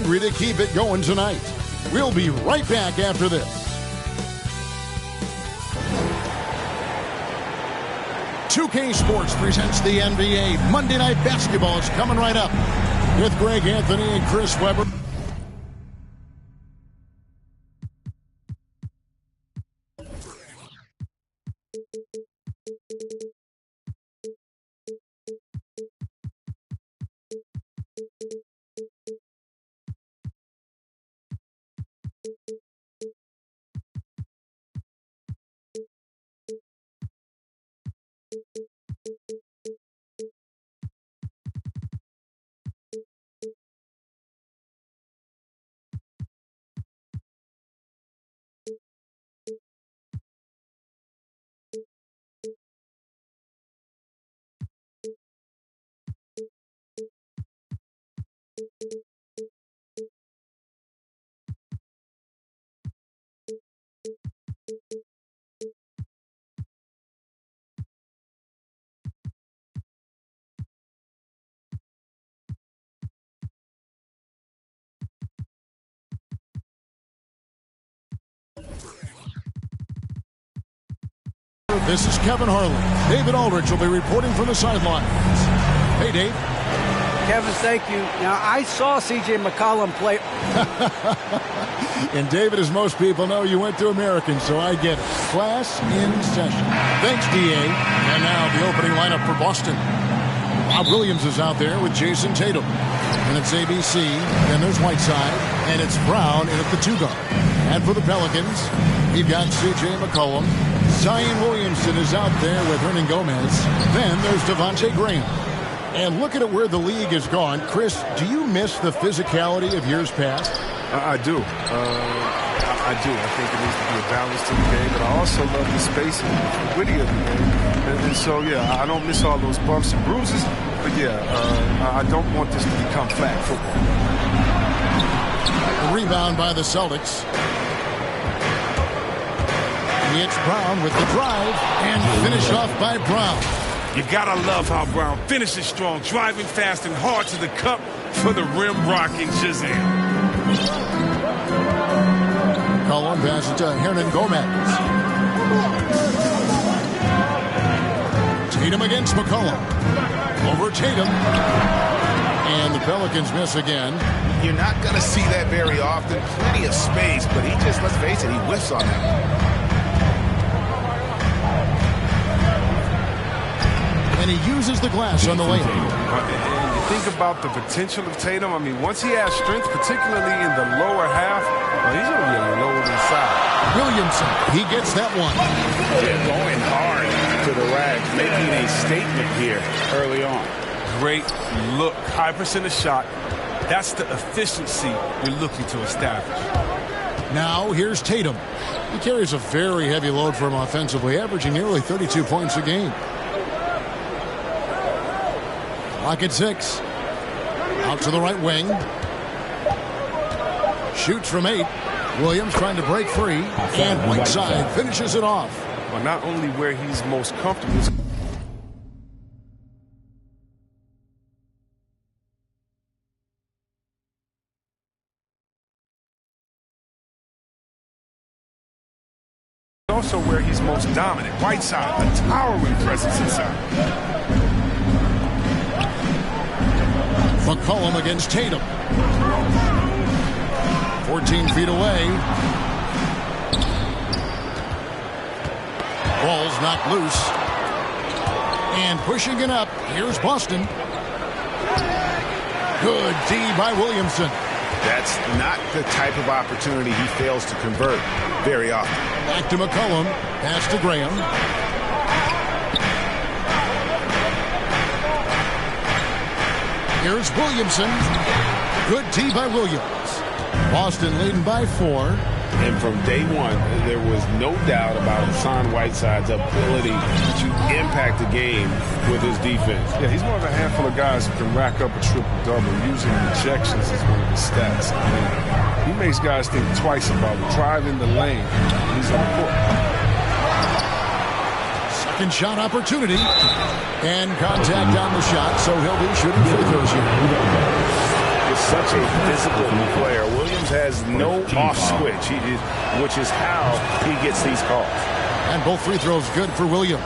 hungry to keep it going tonight. We'll be right back after this. 2K Sports presents the NBA. Monday Night Basketball is coming right up with Greg Anthony and Chris Webber. This is Kevin Harlan. David Aldrich will be reporting from the sidelines. Hey, Dave. Kevin, thank you. Now, I saw C.J. McCollum play. And David, as most people know, you went to American, so I get it. Class in session. Thanks, D.A. And now the opening lineup for Boston. Rob Williams is out there with Jason Tatum. And it's ABC, and there's Whiteside, and it's Brown in at the 2-guard. And for the Pelicans, we've got C.J. McCollum. Zion Williamson is out there with Hernan Gomez. Then there's Devontae Graham. And looking at where the league has gone, Chris, do you miss the physicality of years past? I do. I do. I think it needs to be a balance to the game, but I also love the spacing, the fluidity of the game. And so, yeah, I don't miss all those bumps and bruises, but yeah, I don't want this to become flag football. A rebound by the Celtics. It's Brown with the drive, and finished off by Brown. You gotta love how Brown finishes strong, driving fast and hard to the cup for the rim-rocking Shazam. Colin passes to Hernan Gomez. Tatum against McCollum. Over Tatum. And the Pelicans miss again. You're not going to see that very often. Plenty of space, but he just, let's face it, he whiffs on that. And he uses the glass on the layup. And you think about the potential of Tatum. I mean, once he has strength, particularly in the lower half, well, he's going to be a load inside. Williamson, he gets that one. They're going hard to the rack, making a statement here early on. Great look. High percentage shot. That's the efficiency you're looking to establish. Now, here's Tatum. He carries a very heavy load for him offensively, averaging nearly 32 points a game. Clock at 6. Out to the right wing. Shoots from 8. Williams trying to break free. And Whiteside finishes it off. Well, not only where he's most comfortable. Also where he's most dominant. Whiteside, a towering presence inside. McCollum against Tatum. 14 feet away. Ball's knocked loose. And pushing it up, here's Boston. Good D by Williamson. That's not the type of opportunity he fails to convert very often. Back to McCollum. Pass to Graham. Here's Williamson. Good tee by Williams. Boston leading by 4. And from day one, there was no doubt about Hassan Whiteside's ability to impact the game with his defense. Yeah, he's one of a handful of guys who can rack up a triple-double using rejections as one of his stats. I mean, he makes guys think twice about driving the lane when he's on the court. Second shot opportunity. And contact on the shot, so he'll be shooting free throws here. It's such a physical play. Williams has no off switch, which is how he gets these calls. And both free throws good for Williams.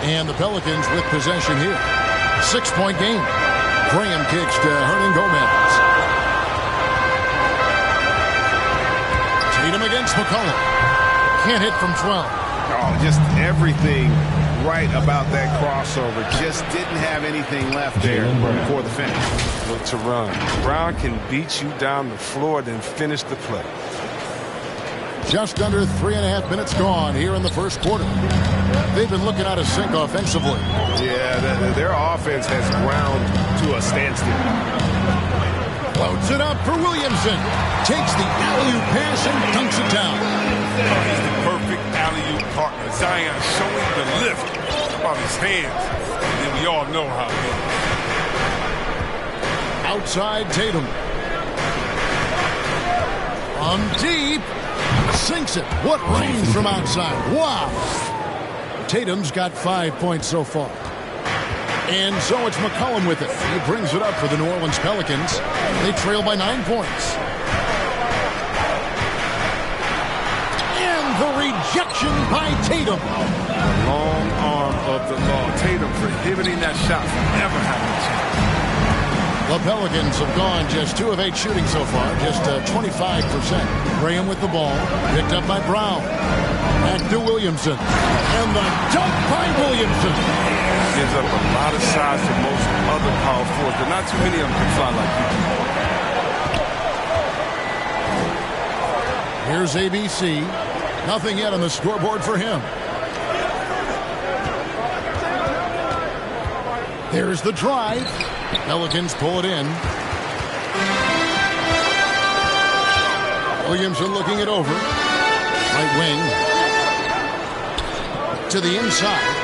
And the Pelicans with possession here. 6-point game. Graham kicks to Hernan Gomez. Tatum against McCollum. Can't hit from 12. Oh, just everything right about that crossover. Just didn't have anything left there for the finish. Look to run. Brown can beat you down the floor, then finish the play. Just under 3.5 minutes gone here in the first quarter. They've been looking out of sync offensively. Yeah, their offense has ground to a standstill. Floats it up for Williamson. Takes the alley-oop pass and dunks it down. He's the perfect alley-oop partner. Zion showing the lift on his hands. And then we all know how he is. Outside Tatum. From deep. Sinks it. What range from outside. Wow. Tatum's got 5 points so far. And so it's McCollum with it. He brings it up for the New Orleans Pelicans. They trail by 9 points. And the rejection by Tatum. Long arm of the law. Tatum prohibiting that shot from ever happening. The Pelicans have gone just 2 of 8 shooting so far, just 25%. Graham with the ball, picked up by Brown. Back to Williamson. And the dunk by Williamson. Gives up a lot of size to most other power forwards, but not too many of them can fly like that. Here's ABC. Nothing yet on the scoreboard for him. There's the drive. Pelicans pull it in. Williamson looking it over. Right wing. To the inside.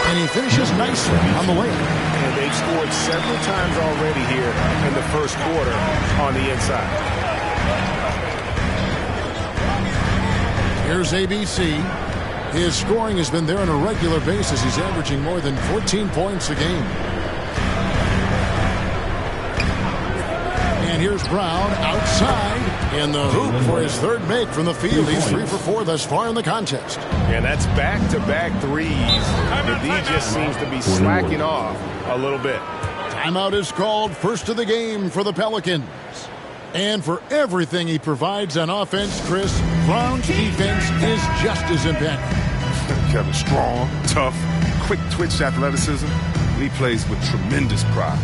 And he finishes nicely on the way. And they've scored several times already here in the first quarter on the inside. Here's ABC. His scoring has been there on a regular basis. He's averaging more than 14 points a game. And here's Brown outside in the hoop for his third make from the field. He's 3 for 4 thus far in the contest. And that's back-to-back threes. And he just seems to be slacking off a little bit. Timeout is called. First of the game for the Pelicans. And for everything he provides on offense, Chris, Brown's defense is just as impactful. Kevin, strong, tough, quick twitch athleticism. He plays with tremendous pride.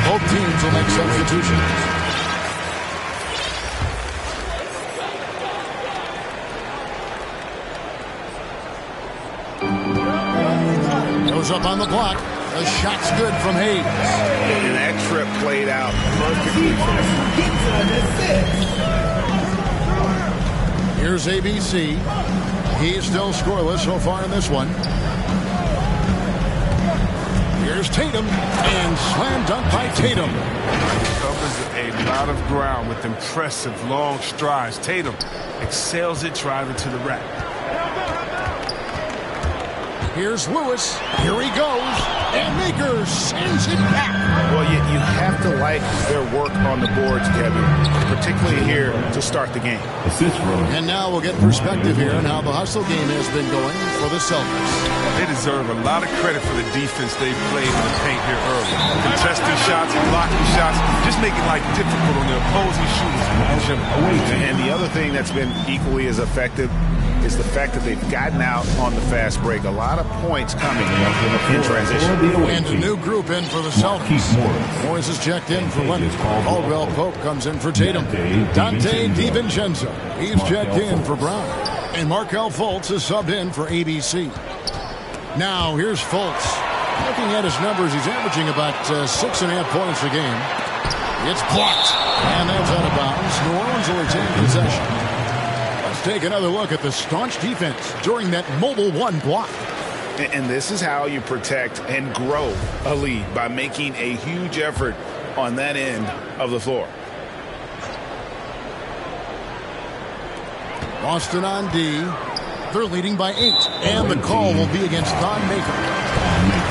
Both teams will make substitutions. Goes up on the block. The shot's good from Hayes. And that trip played out perfectly for him. Here's ABC. He's still scoreless so far in this one. Here's Tatum, and slam dunk by Tatum. Covers a lot of ground with impressive long strides. Tatum excels at driving to the rack. Here's Lewis. Here he goes. And Maker sends it back. Well, you have to like their work on the boards, Kevin, particularly here to start the game. And now we'll get perspective here on how the hustle game has been going for the Celtics. They deserve a lot of credit for the defense they played in the paint here early. Contesting shots, blocking shots, just making life difficult on the opposing shooters in general. And the other thing that's been equally as effective is the fact that they've gotten out on the fast break. A lot of points coming in transition. And a new group in for the Celtics. Morris is checked in for Leonard. Caldwell Pope comes in for Tatum. Dante DiVincenzo. He's checked in for Brown. And Markelle Fultz is subbed in for ABC. Now here's Fultz. Looking at his numbers, he's averaging about 6.5 points a game. It's blocked. And that's out of bounds. New Orleans will retain possession. Let's take another look at the staunch defense during that mobile one block. And this is how you protect and grow a lead, by making a huge effort on that end of the floor. Boston on D. They're leading by 8. And the call will be against Thon Maker.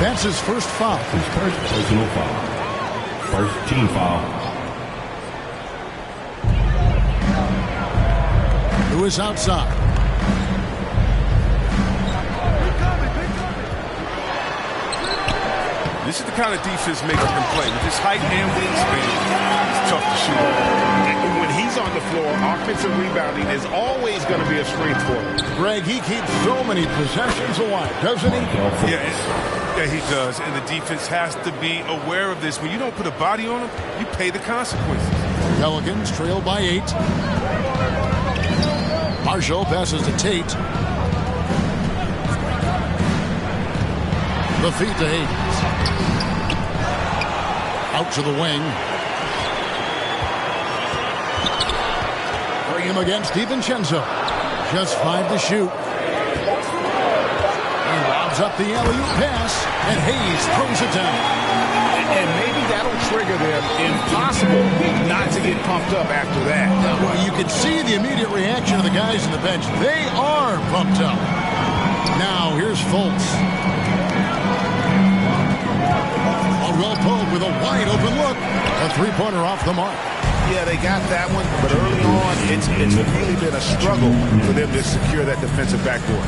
That's his first foul. His first personal foul. First team foul. Lewis outside. This is the kind of defense Maker can play. With his height and wingspan, it's tough to shoot. When he's on the floor, offensive rebounding is always going to be a strength for him. Greg, he keeps so many possessions alive, doesn't he? Yeah, he does. And the defense has to be aware of this. When you don't put a body on him, you pay the consequences. Pelicans trail by 8. Marshall passes to Tate. The feed to Hayes. Out to the wing. Graham against DiVincenzo. Just 5 to shoot. He lobs up the alley-oop pass, and Hayes throws it down. And maybe that'll trigger them. Impossible not to get pumped up after that. Well, you can see the immediate reaction of the guys on the bench. They are pumped up. Now, here's Fultz. Caldwell Pope with a wide-open look. A three-pointer off the mark. Yeah, they got that one, but early on, it's really been a struggle for them to secure that defensive backboard.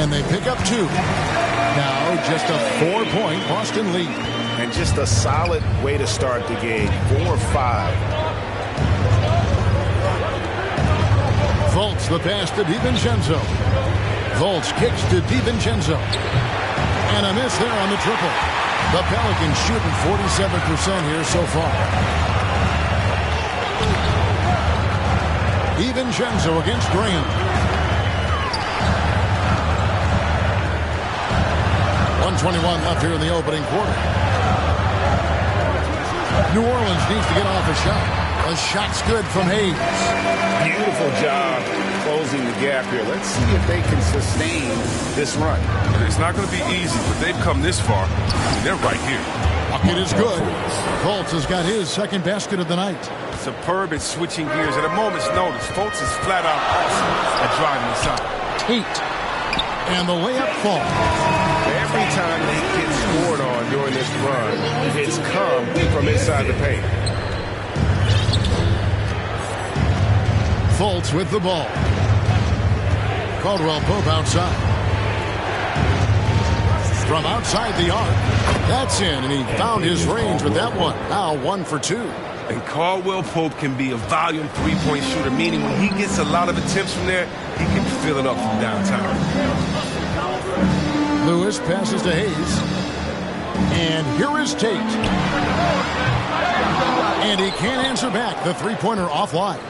And they pick up 2. Now, just a 4-point Boston lead. And just a solid way to start the game. 4-5. Fultz, the pass to DiVincenzo. Fultz kicks to DiVincenzo. And a miss there on the triple. The Pelicans shooting 47% here so far. DiVincenzo against Graham. 1:21 left here in the opening quarter. New Orleans needs to get off a shot. A shot's good from Hayes. Beautiful job closing the gap here. Let's see if they can sustain this run. It's not going to be easy, but they've come this far. I mean, they're right here. Bucket is good. Fultz has got his second basket of the night. Superb at switching gears. At a moment's notice, Fultz is flat out awesome at driving inside. Tate. And the layup falls. Every time they get scored on during this run, it's come from inside the paint. Fultz with the ball. Caldwell Pope outside. From outside the arc. That's in, and he found his range with that one. Now 1 for 2. And Caldwell Pope can be a volume three-point shooter, meaning when he gets a lot of attempts from there, he can fill it up from downtown. Lewis passes to Hayes. And here is Tate. And he can't answer back. The three-pointer offline.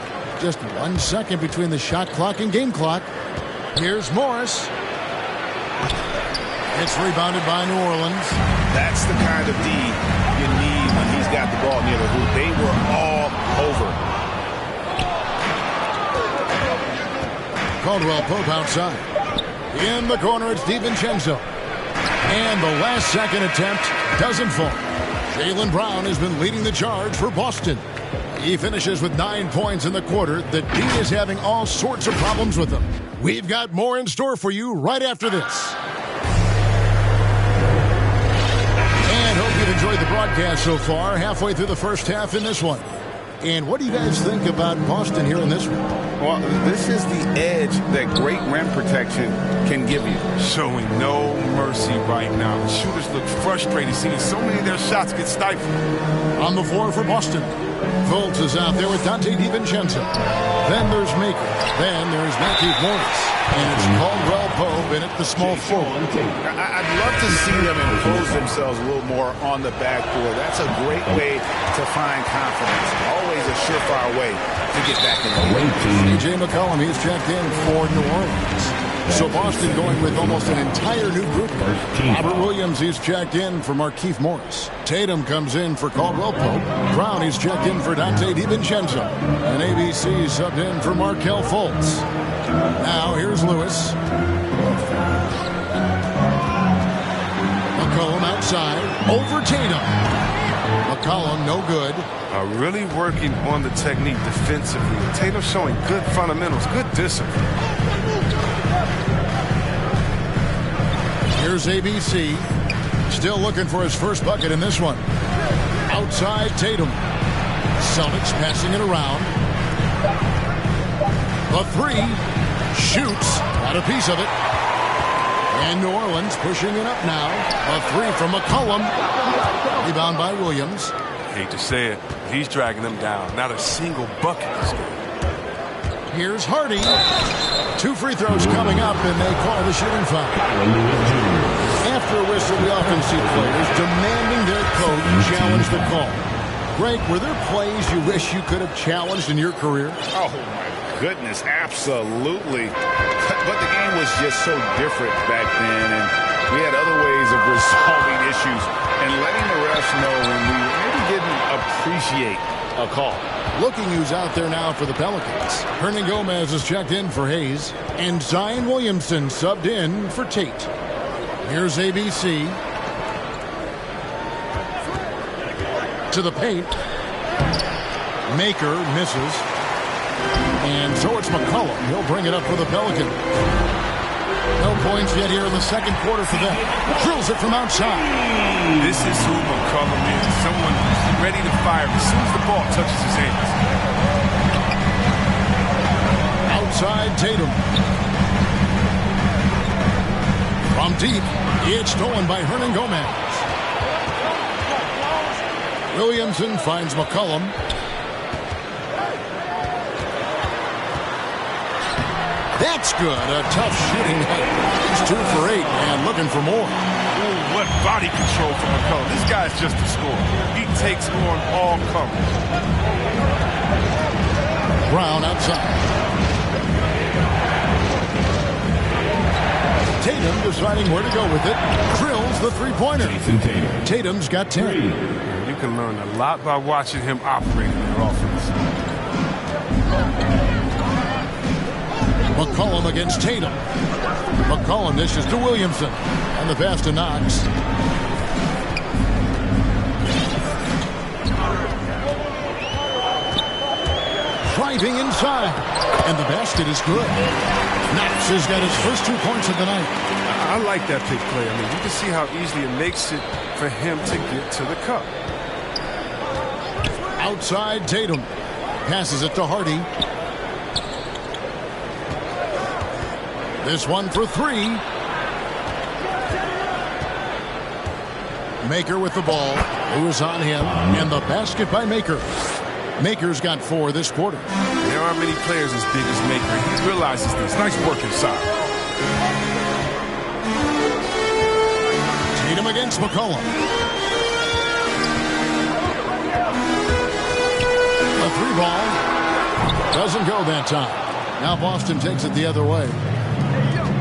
Just 1 second between the shot clock and game clock. Here's Morris. It's rebounded by New Orleans. That's the kind of D you need when he's got the ball near the hoop. They were all over. Caldwell Pope outside. In the corner, it's DiVincenzo. And the last second attempt doesn't fall. Jaylen Brown has been leading the charge for Boston. He finishes with 9 points in the quarter. The D is having all sorts of problems with him. We've got more in store for you right after this. And hope you've enjoyed the broadcast so far. Halfway through the first half in this one. And what do you guys think about Boston here in this one? Well, this is the edge that great rim protection can give you. Showing no mercy right now. The shooters look frustrated, seeing so many of their shots get stifled. On the floor for Boston. Fultz is out there with Dante DiVincenzo. Then there's Maker. Then there's Matthew Morris. And it's Caldwell Pope in at the small forward. I'd love to see them impose themselves a little more on the backboard. That's a great way to find confidence. Always a surefire way to get back in the game. C.J. McCollum, he's checked in for New Orleans. So Boston going with almost an entire new group. Robert Williams, he's checked in for Markieff Morris. Tatum comes in for Caldwell Pope. Brown, he's checked in for Dante DiVincenzo. And ABC subbed in for Markelle Fultz. Now here's Lewis. McCollum outside. Over Tatum. McCollum no good. Really working on the technique defensively. Tatum showing good fundamentals, good discipline. Here's ABC. Still looking for his first bucket in this one. Outside Tatum. Celtics passing it around. The three. Shoots. Got a piece of it. And New Orleans pushing it up now. A three from McCollum. Rebound by Williams. Hate to say it, he's dragging them down. Not a single bucket this game. Here's Hardy. 2 free throws coming up, and they call the shooting foul. After a whistle, we often see players demanding their coach challenge the call. Greg, were there plays you wish you could have challenged in your career? Oh, my goodness, absolutely. But the game was just so different back then, and we had other ways of resolving issues and letting the refs know when we maybe didn't appreciate a call. Looking who's out there now for the Pelicans. Hernan Gomez is checked in for Hayes, and Zion Williamson subbed in for Tate. Here's ABC. To the paint. Maker misses. And so it's McCollum. He'll bring it up for the Pelicans. No points yet here in the second quarter for them. Drills it from outside. This is who McCollum is. Someone ready to fire as soon as the ball touches his hands. Outside Tatum. From deep, it's stolen by Hernan Gomez. Williamson finds McCollum. That's good. A tough shooting night. He's 2 for 8 and looking for more. Ooh, what body control from McCollum. This guy's just a scorer. He takes on all comers. Brown outside. Tatum deciding where to go with it. Drills the three-pointer. Tatum's got 10. You can learn a lot by watching him operate in their offense. McCollum against Tatum. McCollum dishes to Williamson. And the pass to Knox. Driving inside. And the basket is good. Knox has got his first 2 points of the night. I like that pick play. I mean, you can see how easily it makes it for him to get to the cup. Outside Tatum. Passes it to Hardy. This one for 3. Maker with the ball. Who is on him? And the basket by Maker. Maker's got 4 this quarter. There aren't many players as big as Maker. He realizes this. Nice work inside. Tatum against McCollum. A 3-ball. Doesn't go that time. Now Boston takes it the other way.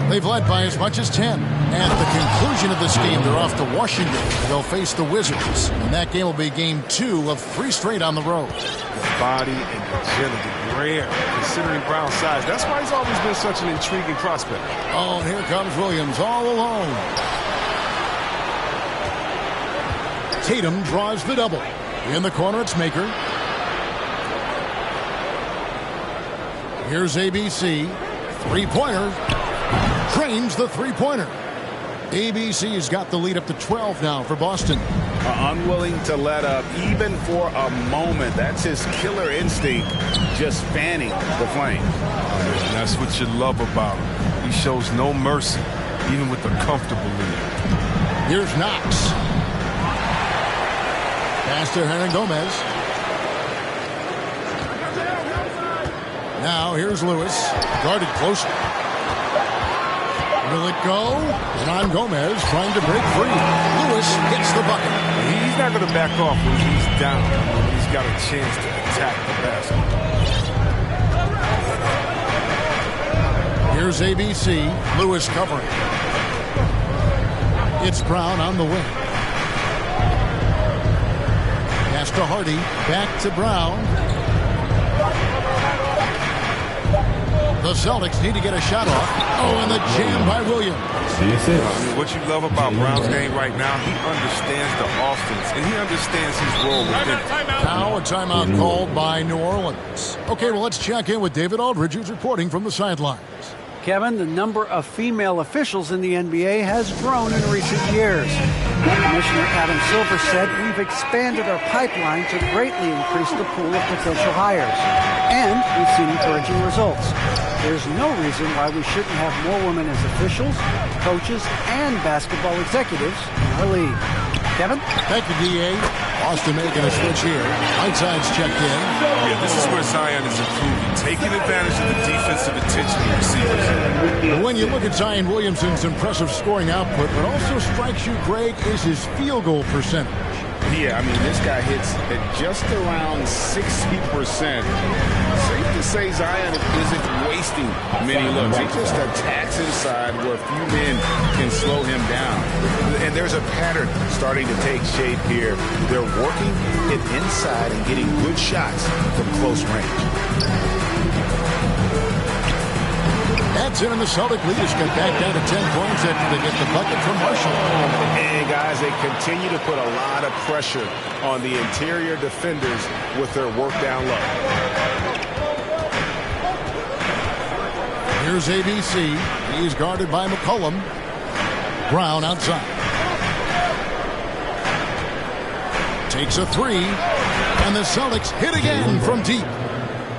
They've led by as much as 10. At the conclusion of this game, they're off to Washington. They'll face the Wizards. And that game will be game 2 of 3 straight on the road. The body and agility, rare, considering Brown's size. That's why he's always been such an intriguing prospect. Oh, and here comes Williams all alone. Tatum draws the double. In the corner, it's Maker. Here's ABC. 3-pointer. Drains the 3-pointer. ABC's got the lead up to 12 now for Boston. Unwilling to let up even for a moment. That's his killer instinct, just fanning the flame. And that's what you love about him. He shows no mercy, even with a comfortable lead. Here's Knox. Pass to Hernan Gomez. Now here's Lewis. Guarded closely. Will it go? And on Gomez trying to break free. Lewis gets the bucket. He's not going to back off when he's down. He's got a chance to attack the basket. Here's ABC. Lewis covering. It's Brown on the wing. Pass to Hardy. Back to Brown. The Celtics need to get a shot off. Oh, and the jam by Williams. What you love about Brown's game right now, he understands the offense, and he understands his role within it. Now a timeout called by New Orleans. Okay, well, let's check in with David Aldridge, who's reporting from the sidelines. Kevin, the number of female officials in the NBA has grown in recent years. Commissioner Adam Silver said, "We've expanded our pipeline to greatly increase the pool of potential hires, and we've seen encouraging results. There's no reason why we shouldn't have more women as officials, coaches, and basketball executives in our league." Kevin? Thank you, D.A. Austin making a switch here. Whiteside's checked in. Yeah, this is where Zion is improving, taking advantage of the defensive attention of receivers. When you look at Zion Williamson's impressive scoring output, what also strikes you, Greg, is his field goal percentage. Yeah, I mean, this guy hits at just around 60%. Safe to say Zion isn't wasting many looks. He just attacks inside where few men can slow him down. And there's a pattern starting to take shape here. They're working it inside and getting good shots from close range. That's it, and the Celtic leaders get back down to 10 points after they get the bucket from Marshall. And, guys, they continue to put a lot of pressure on the interior defenders with their work down low. Here's ABC. He's guarded by McCollum. Brown outside. Takes a three, and the Celtics hit again from deep.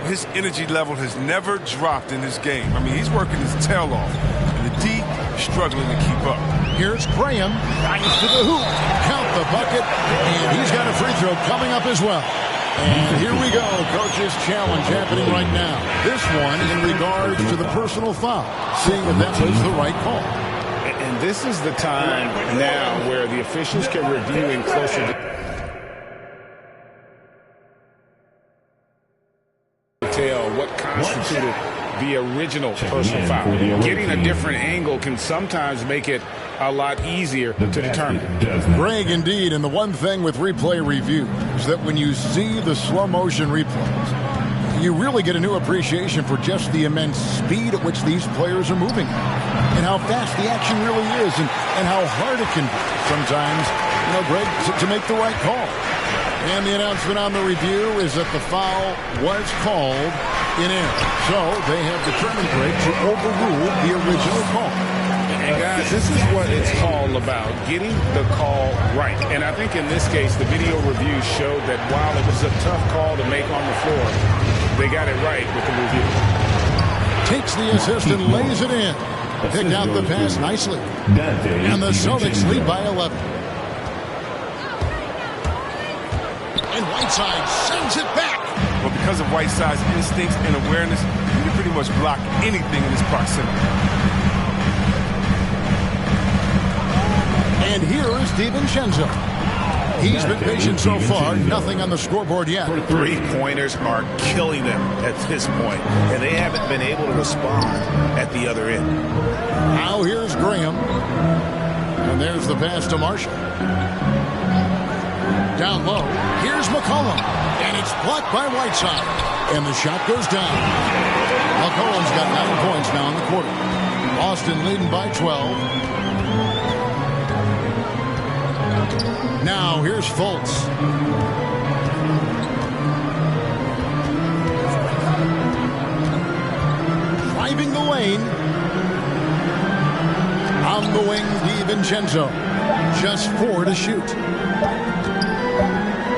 His energy level has never dropped in this game. I mean, he's working his tail off. And the D struggling to keep up. Here's Graham. Nice to the hoop. Count the bucket. And he's got a free throw coming up as well. And here we go. Coach's challenge happening right now. This one in regards to the personal foul. Seeing if that was the right call. And this is the time now where the officials can review in closer detail what constituted the original personal foul. Getting a different angle can sometimes make it a lot easier to determine. Greg, indeed, and the one thing with replay review is that when you see the slow motion replays, you really get a new appreciation for just the immense speed at which these players are moving and how fast the action really is and how hard it can be sometimes, Greg, to make the right call. And the announcement on the review is that the foul was called in error. So they have determined, Greg, to overrule the original call. And guys, this is what it's all about, getting the call right. And I think in this case, the video review showed that while it was a tough call to make on the floor, they got it right with the review. Takes the assist and lays it in. Picked out the pass nicely. And the Celtics lead by 11. And Whiteside sends it back. Well, because of Whiteside's instincts and awareness, he can pretty much block anything in his proximity. And here is DiVincenzo. He's been patient so far. Nothing on the scoreboard yet. Three-pointers are killing them at this point, and they haven't been able to respond at the other end. Now here's Graham. And there's the pass to Marshall. Down low, here's McCollum, and it's blocked by Whiteside, and the shot goes down. McCollum's got 9 points now in the quarter. Austin leading by 12. Now here's Fultz. Driving the lane. On the wing, DiVincenzo. Just 4 to shoot.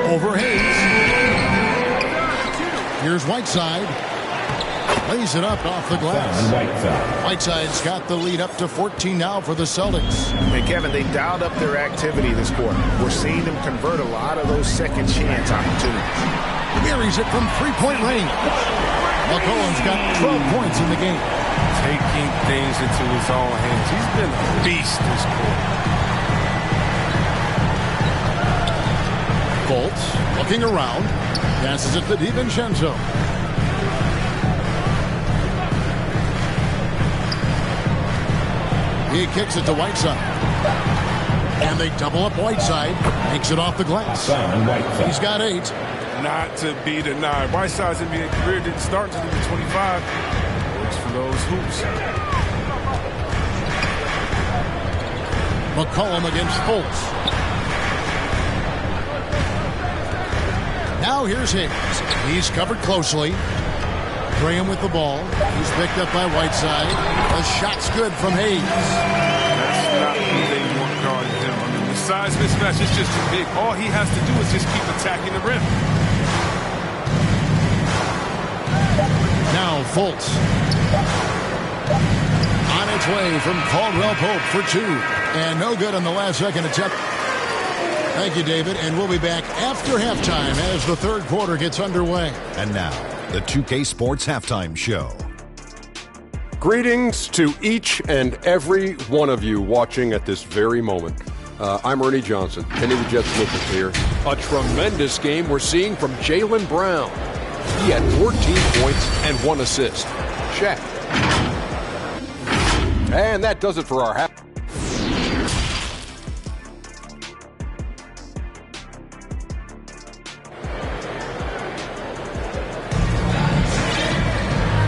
Over Hayes. Here's Whiteside. Lays it up off the glass. Whiteside's got the lead up to 14 now for the Celtics. And Kevin, they dialed up their activity this quarter. We're seeing them convert a lot of those second chance opportunities. Buries it from three-point range. McCollum's got 12 points in the game. Taking things into his own hands. He's been a beast this quarter. Fultz looking around. Passes it to DiVincenzo. He kicks it to Whiteside. And they double up Whiteside. Makes it off the glass. He's got 8. Not to be denied. Whiteside's NBA career didn't start until he was 25. Works for those hoops. McCollum against Fultz. Now here's Hayes. He's covered closely. Graham with the ball. He's picked up by Whiteside. The shot's good from Hayes. That's not who they want guarding him. I mean, the size mismatch is just too big. All he has to do is just keep attacking the rim. Now Fultz. On its way from Caldwell Pope for 2. And no good on the last second attempt. Thank you, David. And we'll be back after halftime as the third quarter gets underway. And now, the 2K Sports Halftime Show. Greetings to each and every one of you watching at this very moment. I'm Ernie Johnson, Kenny the Jet Smith here. A tremendous game we're seeing from Jaylen Brown. He had 14 points and 1 assist. Shaq. And that does it for our half.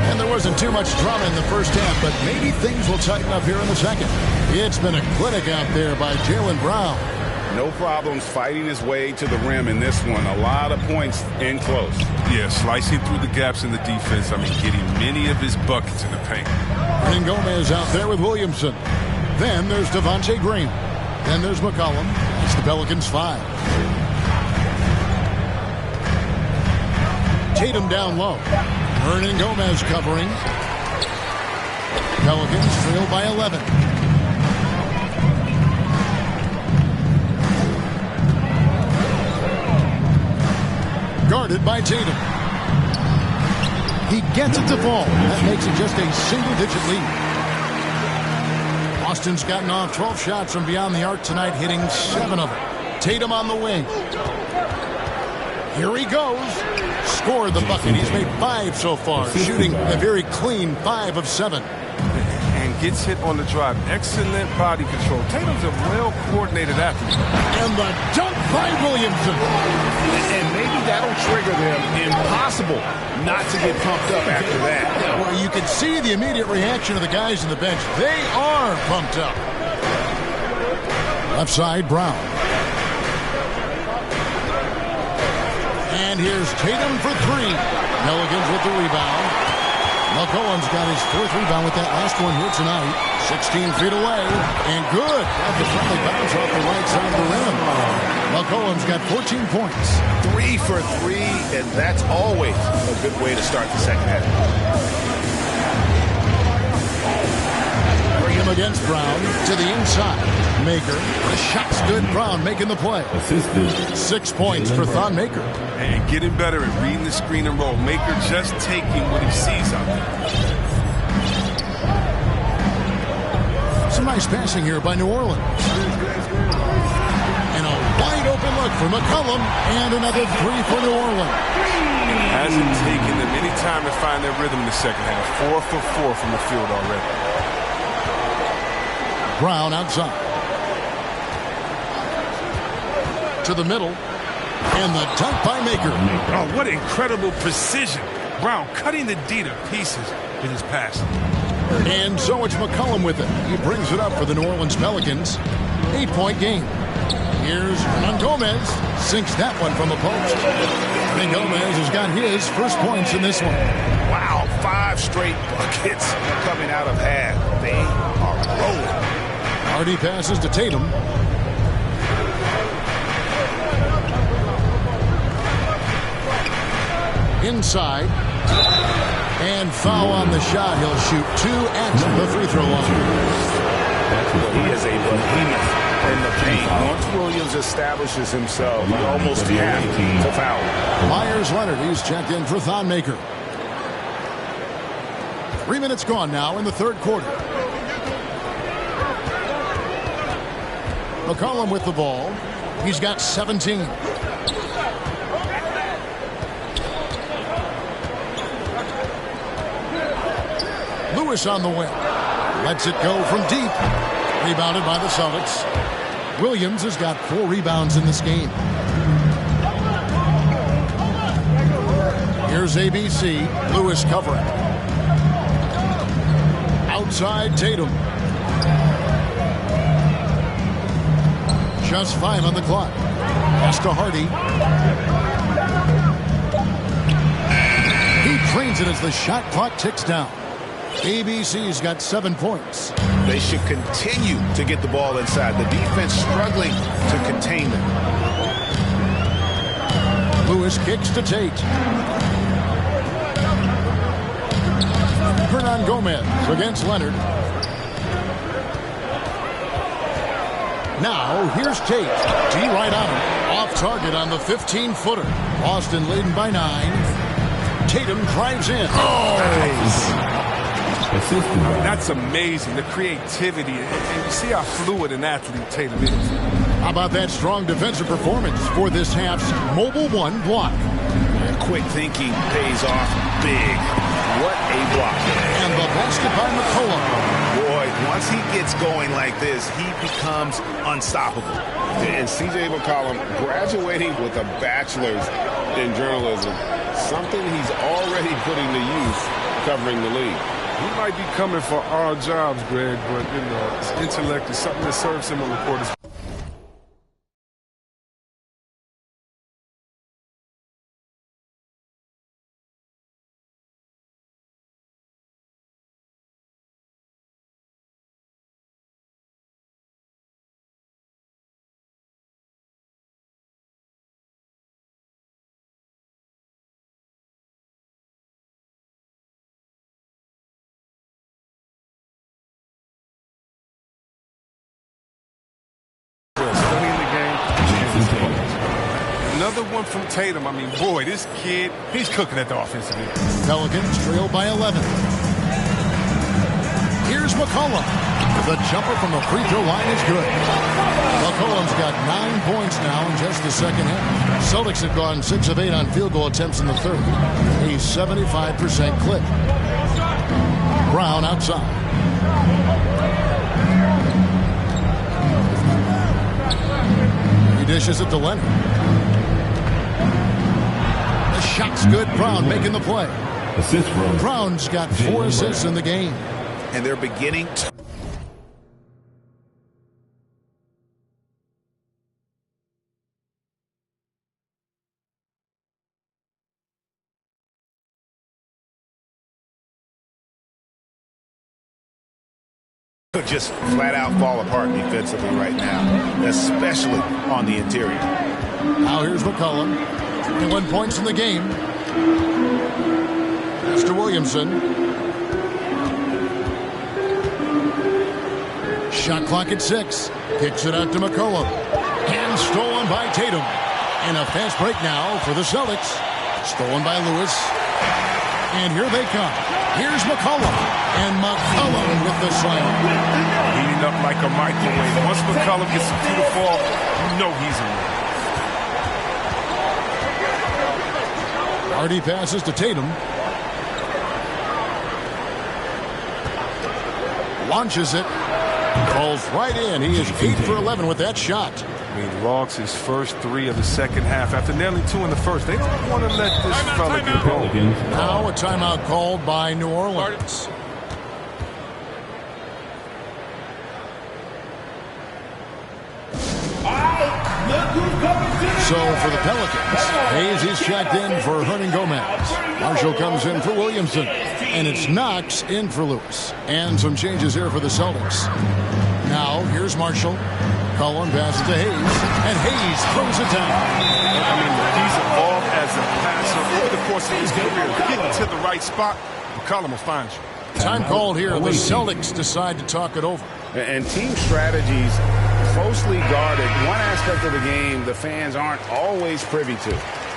And there wasn't too much drama in the first half, but maybe things will tighten up here in the second. It's been a clinic out there by Jaylen Brown. No problems fighting his way to the rim in this one. A lot of points in close. Yeah, slicing through the gaps in the defense. I mean, getting many of his buckets in the paint. And Gomez out there with Williamson. Then there's Devontae Graham. Then there's McCollum. It's the Pelicans 5. Tatum down low. Hernan Gomez covering. Pelicans trail by 11. Guarded by Tatum. He gets it to fall. That makes it just a single-digit lead. Boston's gotten off 12 shots from beyond the arc tonight, hitting 7 of them. Tatum on the wing. Here he goes. Scored the bucket. He's made 5 so far, shooting a very clean 5 of 7. And gets hit on the drive. Excellent body control. Tatum's a well-coordinated athlete. And the dunk by Williamson. And maybe that'll trigger them. Impossible not to get pumped up after that. Well, you can see the immediate reaction of the guys on the bench. They are pumped up. Left side, Brown. And here's Tatum for 3. Pelicans with the rebound. McCollum's got his 4th rebound with that last one here tonight. 16 feet away. And good. Got the friendly bounce off the right side of the rim. McCollum's got 14 points. 3 for 3, and that's always a good way to start the second half. Graham against Brown to the inside. Maker. The shot's good. Brown making the play. 6 points for Thon Maker. And getting better at reading the screen and roll. Maker just taking what he sees out there. Some nice passing here by New Orleans. And a wide open look for McCollum. And another 3 for New Orleans. It hasn't taken them any time to find their rhythm in the second half. 4 for 4 from the field already. Brown outside. To the middle. And the dunk by Maker. Oh, what incredible precision. Brown cutting the D to pieces with his pass. And so it's McCollum with it. He brings it up for the New Orleans Pelicans. 8-point game. Here's Hernan Gomez. Sinks that one from the post. And Gomez has got his first points in this one. Wow, 5 straight buckets coming out of half. They are rolling. Hardy passes to Tatum. Inside. And foul on the shot. He'll shoot 2 at the free throw line. He is a behemoth in the paint. Once Williams establishes himself, you almost have to foul. Myers Leonard, he's checked in for Thon Maker. 3 minutes gone now in the third quarter. McCollum with the ball. He's got 17. Lewis on the wing. Lets it go from deep. Rebounded by the Celtics. Williams has got 4 rebounds in this game. Here's ABC. Lewis covering. Outside Tatum. Just 5 on the clock. Pass to Hardy. He Drains it as the shot clock ticks down. ABC's got 7 points. They should continue to get the ball inside. The defense struggling to contain them. Lewis kicks to Tate. Hernan Gomez against Leonard. Now, here's Tate. D right on him. Off target on the 15-footer. Boston leading by 9. Tatum drives in. Oh! That's amazing, the creativity. And you see how fluid an athlete Tatum is. How about that strong defensive performance for this half's Mobile One block? Quick thinking pays off big. What a block. And the basket by McCollum. Boy, once he gets going like this, he becomes unstoppable. And C.J. McCollum graduating with a bachelor's in journalism, something he's already putting to use covering the league. He might be coming for our jobs, Greg, but, you know, his intellect is something that serves him on the court. Another one from Tatum. I mean, boy, this kid, he's cooking at the offensive end. Pelicans trail by 11. Here's McCollum. The jumper from the free throw line is good. McCollum's got 9 points now in just the second half. Celtics have gone 6 of 8 on field goal attempts in the third. A 75% clip. Brown outside. He dishes it to Leonard. Shot's good. Brown making the play. Brown's got 4 assists in the game. And they're beginning to just flat out fall apart defensively right now, especially on the interior. Now here's McCollum. 21 points in the game. Mr. Williamson. Shot clock at 6. Kicks it out to McCollum. And stolen by Tatum. And a fast break now for the Celtics. Stolen by Lewis. And here they come. Here's McCollum. And McCollum with the slam. Heating up like a microwave. Once McCollum gets a few to fall, you know he's in there. Hardy passes to Tatum. Launches it. Calls right in. He is 8 for 11 with that shot. I mean, logs his first 3 of the second half. After nailing 2 in the first, they don't want to let this fella get going. Now a timeout called by New Orleans. So for the Pelicans, Hayes is checked in for Hernan Gomez. Marshall comes in for Williamson. And it's Knox in for Lewis. And some changes here for the Celtics. Now here's Marshall. Collin passes to Hayes. And Hayes throws it down. I mean, he's evolved as a passer over the course of his career. Getting to the right spot, McCollum will find you. Time called here. The Celtics decide to talk it over. And team strategies closely guarded. One aspect of the game the fans aren't always privy to.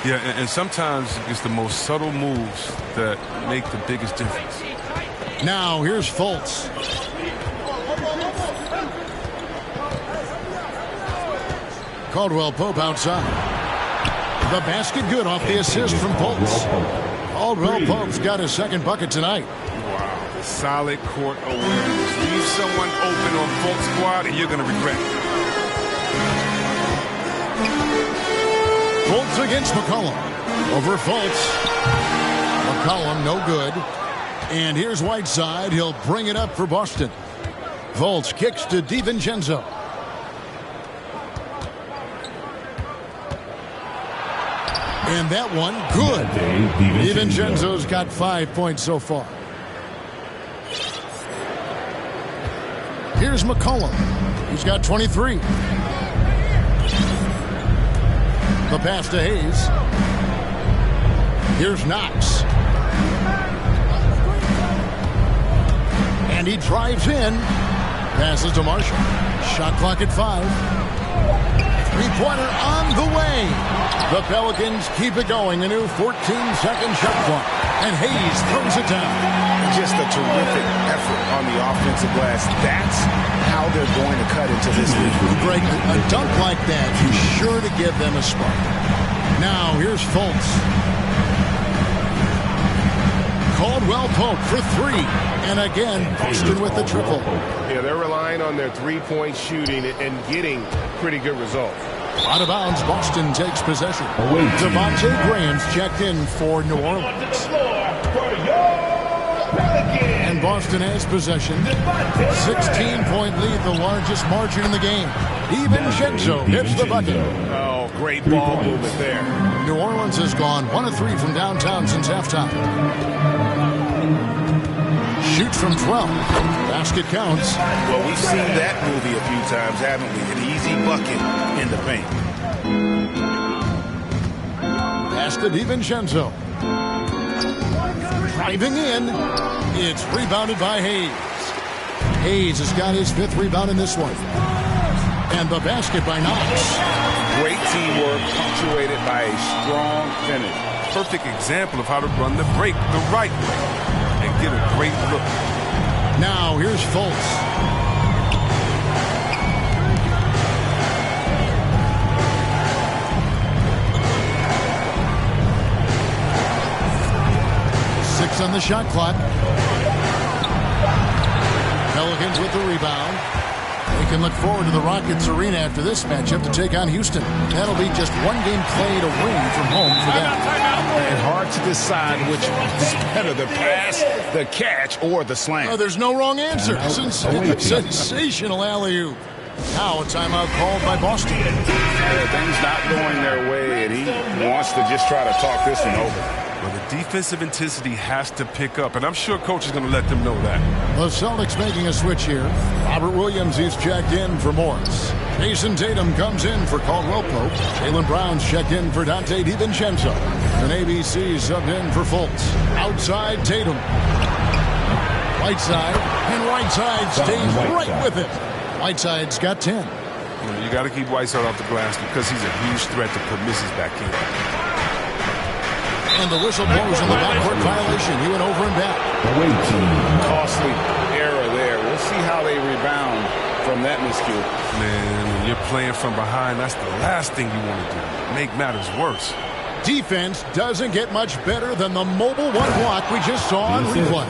Yeah, and sometimes it's the most subtle moves that make the biggest difference. Now here's Fultz. Caldwell Pope outside. The basket good off the assist from Fultz. Caldwell Pope's got his second bucket tonight. Wow, solid court awareness. Leave someone open on Fultz squad and you're going to regret it. Fultz against McCollum. Over Fultz. McCollum no good. And here's Whiteside. He'll bring it up for Boston. Fultz kicks to DiVincenzo. And that one, good. DiVincenzo's got 5 points so far. Here's McCollum. He's got 23. The pass to Hayes. Here's Knox. And he drives in. Passes to Marshall. Shot clock at 5. Three-pointer on the way. The Pelicans keep it going. A new 14-second shot clock. And Hayes throws it down. Just a terrific effort on the offensive glass. That's how they're going to cut into this league. Greg, a dunk like that is sure to give them a spark. Now, here's Fultz. Caldwell Pope for 3. And again, Boston with the triple. Yeah, they're relying on their three-point shooting and getting pretty good results. Out of bounds, Boston takes possession. Devontae Graham's checked in for New Orleans. And Boston has possession. 16-point lead, the largest margin in the game. DiVincenzo hits the bucket. Oh, great ball movement there. New Orleans has gone 1 of 3 from downtown since halftime. Shoots from 12. Basket counts. Well, we've seen that movie a few times, haven't we? An easy bucket in the paint. Pass to DiVincenzo. Driving in. It's rebounded by Hayes. Hayes has got his 5th rebound in this one. And the basket by Knox. Great teamwork punctuated by a strong finish. Perfect example of how to run the break the right way and get a great look. Now here's Fultz. Six on the shot clock. Pelicans with the rebound. They can look forward to the Rockets arena after this matchup to take on Houston. That'll be just one game played away from home for them. And hard to decide which is better, the pass, the catch, or the slam. Oh, there's no wrong answer. Sensational alley-oop. Now a timeout called by Boston. Things not going their way, and he wants to just try to talk this one over. Well, the defensive intensity has to pick up, and I'm sure coach is going to let them know that. The Celtics making a switch here. Robert Williams is checked in for Morris. Jason Tatum comes in for Caldwell Pope. Jaylen Brown's checked in for Dante DiVincenzo. And ABC subbed in for Fultz. Outside Tatum. Whiteside. And Whiteside stays right with it. Whiteside's got 10. You got to keep Whiteside off the glass because he's a huge threat to put misses back in. And the whistle blows on the backcourt violation. He went over and back. Costly error there. We'll see how they rebound from that miscue. Man, when you're playing from behind, that's the last thing you want to do. Make matters worse. Defense doesn't get much better than the mobile one block we just saw on replay.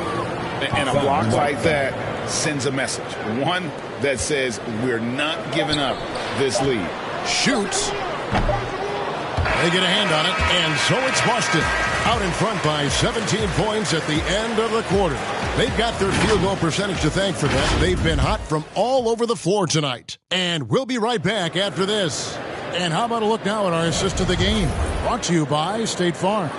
And a block like that sends a message. One that says we're not giving up this lead. Shoots. They get a hand on it, and so it's Boston. Out in front by 17 points at the end of the quarter. They've got their field goal percentage to thank for that. They've been hot from all over the floor tonight. And we'll be right back after this. And how about a look now at our assist of the game? Brought to you by State Farm.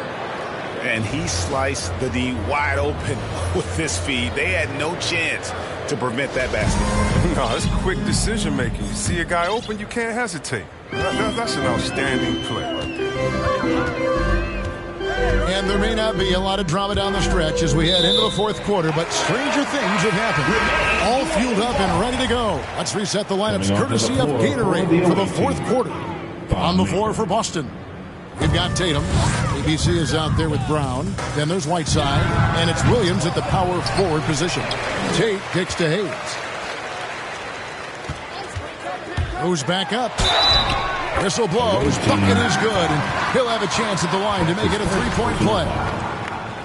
And he sliced the D wide open with this feed. They had no chance to prevent that basket. No, it's quick decision making. You see a guy open, you can't hesitate. That's an outstanding play right there. And there may not be a lot of drama down the stretch as we head into the fourth quarter, but stranger things have happened. All fueled up and ready to go. Let's reset the lineups courtesy of Gatorade for the fourth quarter. On the floor for Boston, we've got Tatum. ABC is out there with Brown. Then there's Whiteside. And it's Williams at the power forward position. Tate kicks to Hayes. Goes back up. Whistle blows. Bucket is good. And he'll have a chance at the line to make it a three-point play.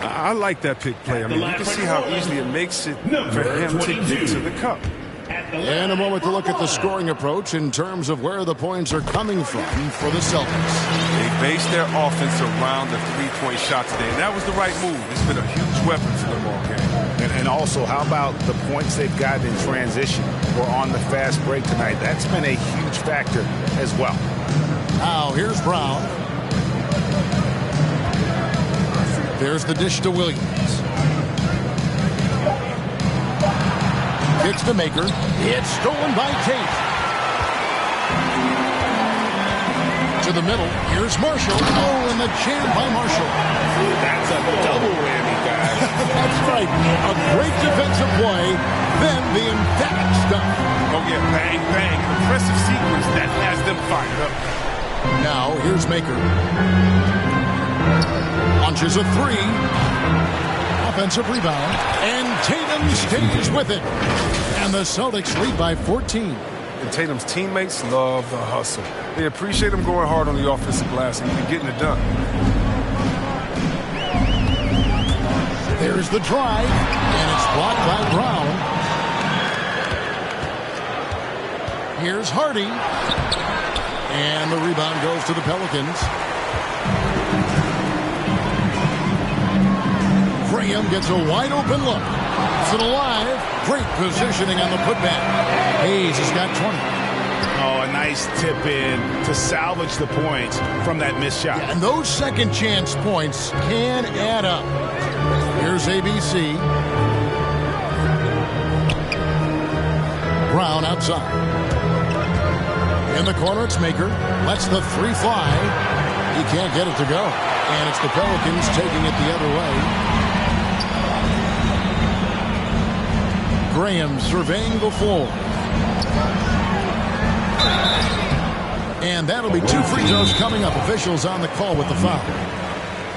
I like that pick play. I mean, you can see how easily it makes it for him to get to the cup. And a moment to look at the scoring approach in terms of where the points are coming from for the Celtics. They base their offense around the three-point shot today, and that was the right move. It's been a huge weapon for them all game. And also, how about the points they've gotten in transition or on the fast break tonight? That's been a huge factor as well. Now, here's Brown. There's the dish to Williams. Kicks to Maker. It's stolen by Tate. To the middle. Here's Marshall. Oh, and the jam by Marshall. That's a double whammy, guys. That's right. A great defensive play. Then the emphatic stuff. Oh, yeah, bang, bang. Impressive sequence that has them fired up. Now, here's Maker. Launches a three. Offensive rebound. And Tatum stays with it. And the Celtics lead by 14. And Tatum's teammates love the hustle. They appreciate him going hard on the offensive glass and getting it done. There's the drive. And it's blocked by Brown. Here's Hardy. And the rebound goes to the Pelicans. Graham gets a wide open look. It's it alive. Great positioning on the putback. Hayes has got 20. Oh, a nice tip in to salvage the points from that missed shot. Yeah, and those second chance points can add up. Here's ABC. Brown outside. In the corner, it's Maker. Lets the three fly. He can't get it to go. And it's the Pelicans taking it the other way. Graham surveying the floor. And that'll be 2 free throws coming up. Officials on the call with the foul.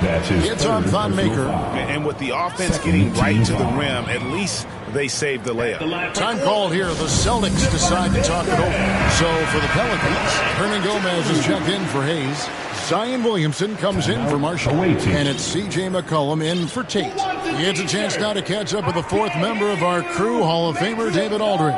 That's his It's on Von Maker. And with the offense getting right to the rim, at least they saved the layup. Time called here. The Celtics decide to talk it over. So for the Pelicans, Hernan Gomez is checked in for Hayes. Zion Williamson comes in for Marshall. And it's C.J. McCollum in for Tate. He gets a chance now to catch up with the fourth member of our crew, Hall of Famer David Aldridge.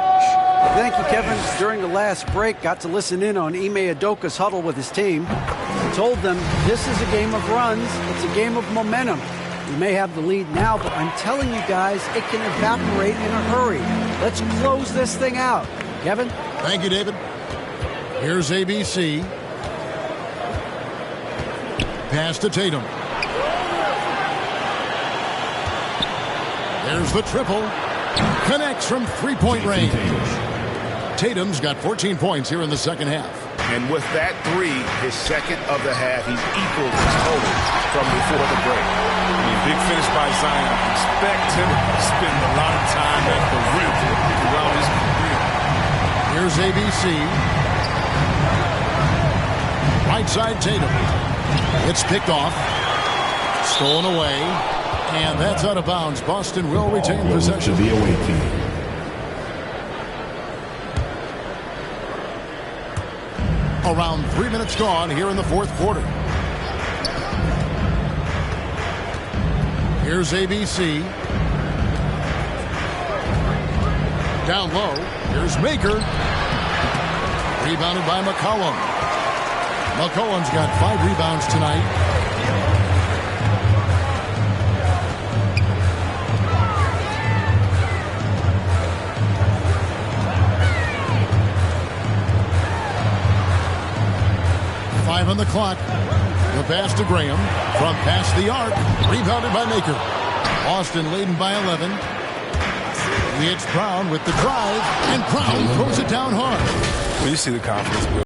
Thank you, Kevin. During the last break, got to listen in on Ime Udoka's huddle with his team. He told them this is a game of runs. It's a game of momentum. We may have the lead now, but I'm telling you guys, it can evaporate in a hurry. Let's close this thing out. Kevin? Thank you, David. Here's ABC. Pass to Tatum. There's the triple. Connects from three-point range. Tatum's got 14 points here in the second half. And with that three, his second of the half, he's equal his total from before the break. Big finish by Zion. Expect him to spend a lot of time at the rim throughout his career. Here's ABC. Right side Tatum. It's picked off. Stolen away. And that's out of bounds. Boston will retain possession. To the away team. Around 3 minutes gone here in the fourth quarter. Here's ABC. Down low. Here's Maker. Rebounded by McCollum. McCollum's got 5 rebounds tonight. On the clock. The pass to Graham from past the arc. Rebounded by Maker. Boston leading by 11. It's Brown with the drive, and Brown throws it down hard. Well, you see the confidence build.